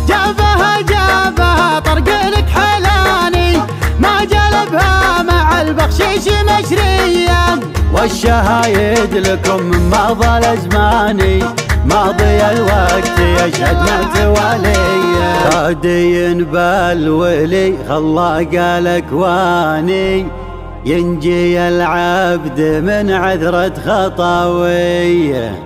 جابها طرق لك حلاني، ما جلبها مع البخشيش مشريا. والشهايد لكم من مضى الازماني، ماضي الوقت يشهد متواليا. هادي بالولي خلاق الاكواني، ينجي العبد من عذرة خطاويه.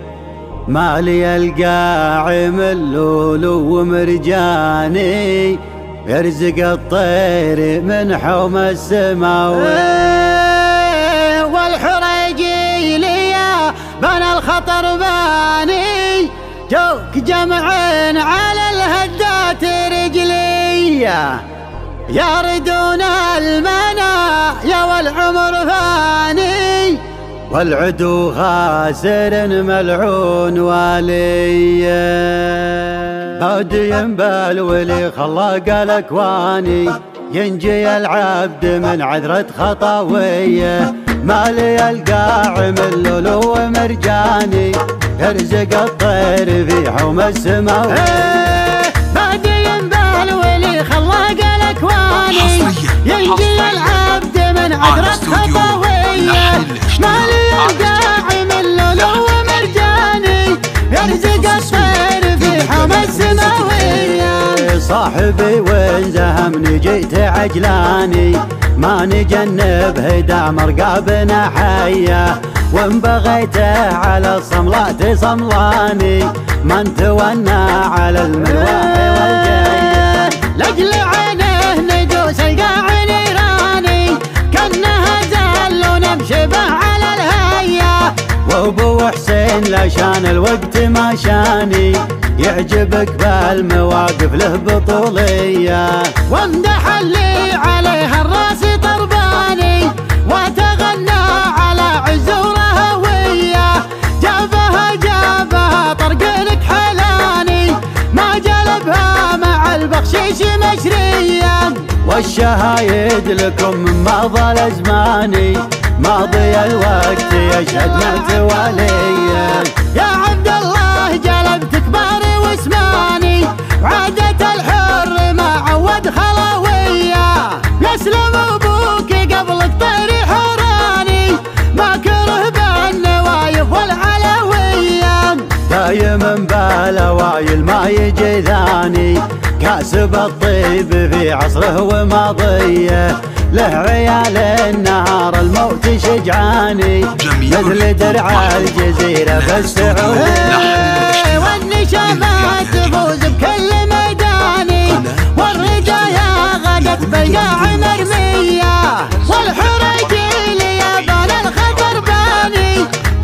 مالي القاعم اللولو ومرجاني، يرزق الطير من حوم السماوي. والحريجي ليا بنى الخطر باني، جوك جمعين على الهدات رجليا. يردون المنايا والعمر فاني، والعدو خاسر ملعون واليا. هادي بالولي خلاق الاكواني، ينجي العبد من عذرة خطاويه. مالي القاعم اللولو ومرجاني، يرزق الطير في حوم السماوي. هادي بالولي خلاق الاكواني، ينجي العبد من عذرة خطاويه. مالي القاعم اللولو ومرجاني، يرزق الطير في حوم السماويه. صاحبي وين زهمني جيت عجلاني، ما نجنب هدى مرقابنا حيه. وان بغيته على الصملات صملاني، من تونى على الملواح والجايه. لاجل عينه ندوس القاع نيراني، كانها زل ونمشي به على الهيه. وابو حسين لا شان الوقت ما شاني، يعجبك بالمواقف له بطوليه. وامدح اللي عليها الراس طرباني، وتغنى على عزوره هويه. جابها طرق لك حلاني، ما جلبها مع البخشيش مشريا. والشهايد لكم من مضى الازماني، ماضي الوقت يشهد متواليا. يا عبد الله جلبت كباري واسماني، عادة الحر ما عود خلاويه. يسلم ابوك قبلك طيري حراني، ما كره بالنوايف والعلويه. دايما بالاوايل ما يجي ثاني، كاسب الطيب في عصره وماضيه. له عيال النهار الموت شجعاني، مثل درع الجزيرة في السعودية. والنشامات تفوز بكل ميداني، والرجايا غدت بالقاع مرمية. والحريجي ليابان الخطر باني،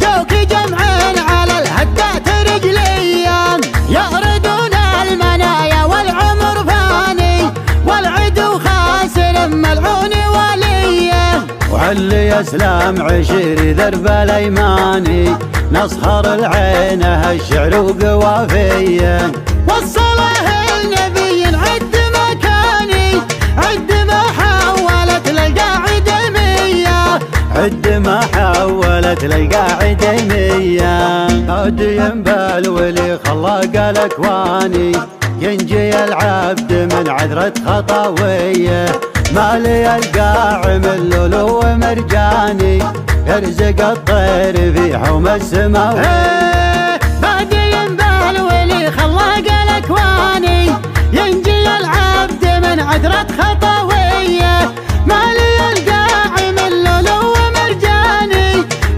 جوك جمعين على الهدات رجليا. يأردون المنايا والعمر فاني، والعدو خاسر ملعون وليه. وعلي اسلام عشيري درب الايماني، نصهر العينه الشعر وقوافيه. وصله النبي عد مكاني، عد ما حولت للقاعدة مية. عد ما حولت للقاعدة مية. هادي بالولي خلاق الاكواني، ينجي العبد من عذرة خطاويه. مالي القاعم اللولو ومرجاني، يرزق الطير في حوم السماوي. هادي بالولي خلاق الاكواني، ينجي العبد من عذرة خطاويه. مالي القاعم اللولو ومرجاني،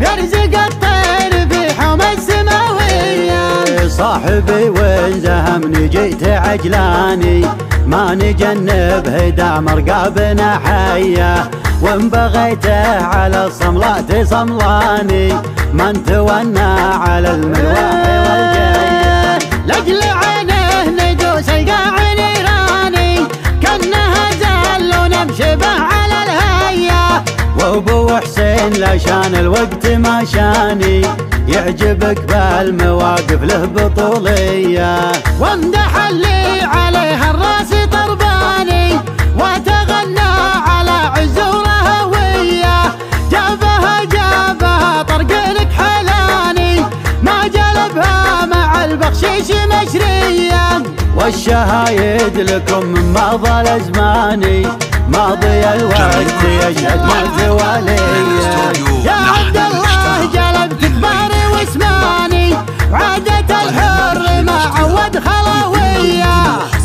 يرزق الطير في حوم السماويه. صاحبي وين زهمني جيت عجلاني، ما نجنب هدى مرقابنا حيه. وان بغيته على الصملات صملاني، من تونى على الملواح والجايه. لاجل عينه ندوس القاع نيراني، كانها زل ونمشي به على الهيه. وابو حسين لا شان الوقت ما شاني، يعجبك بالمواقف له بطوليه. وامدح اللي عليها الراس طرباني، وتغنى على عزوره هويه. جابها طرق لك حلاني، ما جلبها مع البخشيش مشريا. والشهايد لكم من ماضى الازماني، ماضي الوقت يشهد ما زوالي. يا عبد الله جلبت كباري واسماني، وعادة الحر ما عود خلاوية.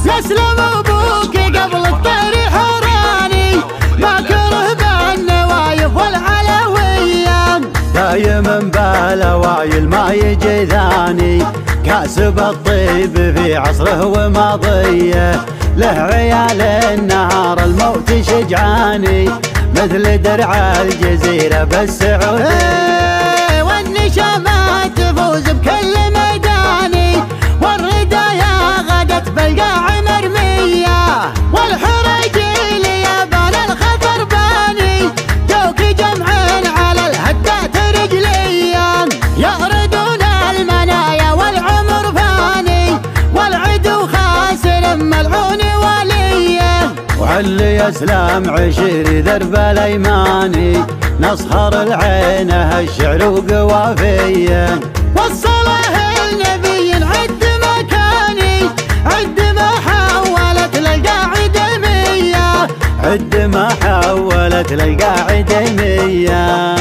يسلم ابوك قبل الطير حراني، ما كره بالنوايف والعلوية. دايما بالاوايل ما يجي ثاني، كاسب الطيب في عصره وماضيه. له عيال النهار الموت شجعاني، مثل درع الجزيرة بالسعودية. والنشامات تفوز بكل ميداني، والردايا غدت بالقاع مرمية. والحريجيل يابان الخطر باني، جوك جمعين على الهدات رجليا. يغردون المنايا والعمر فاني، والعدو خاسر ملعون وليه. وعلي اسلام عشيري درب الايماني، نصهر العينه الشعر وقوافيه. وصله النبي عد مكاني، عد ما حولت للقاعدة مية، عد ما حولت للقاعدة مية.